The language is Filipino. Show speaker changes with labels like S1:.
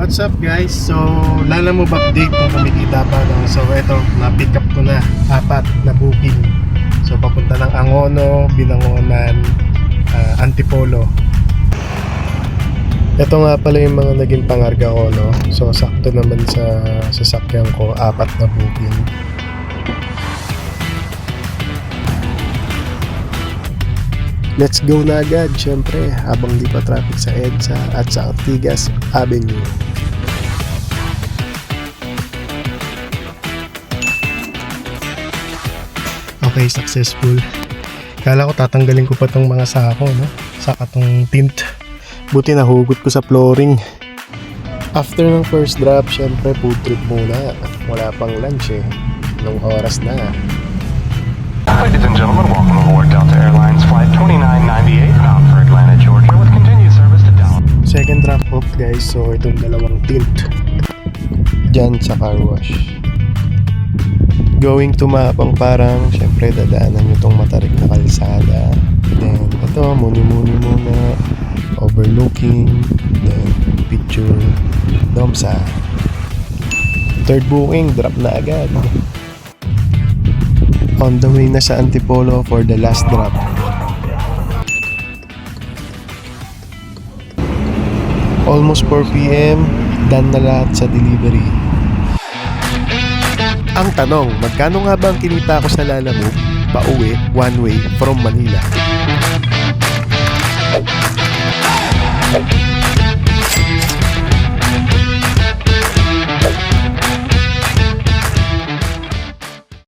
S1: What's up guys? So, Lalamove update kung kumikita pa. No? So, eto, na-pick up ko na 4 na booking. So, papunta ng Angono, Binangonan, Antipolo. Ito nga pala yung mga naging pangarga ko, no? So, sakto naman sa sasakyan ko, 4 na booking. Let's go na agad, syempre, habang di pa traffic sa EDSA at sa Ortigas Avenue. Okay, successful. Kala ko tatanggalin ko pa tong mga sako, no? Saka tong tint. Buti nahugot ko sa flooring. After ng first drop, syempre food trip muna. Wala pang lunch eh. Nung oras na.
S2: Ladies and gentlemen, welcome aboard Delta Airlines Flight 2998 bound for Atlanta, Georgia with continued service to Dallas.
S1: Second drop off guys, so itong dalawang tint dyan sa car wash. Going to Mapang parang, syempre dadaanan nyo tong matarik na kalsada. Then ito, muni-muni muna, overlooking, then picture, Domsa. Third booking, drop na agad. On the way na sa Antipolo for the last drop. Almost 4 PM, done na lahat sa delivery. Ang tanong, magkano nga ba ang kinita ko sa Lalamove pauwi one way from Manila?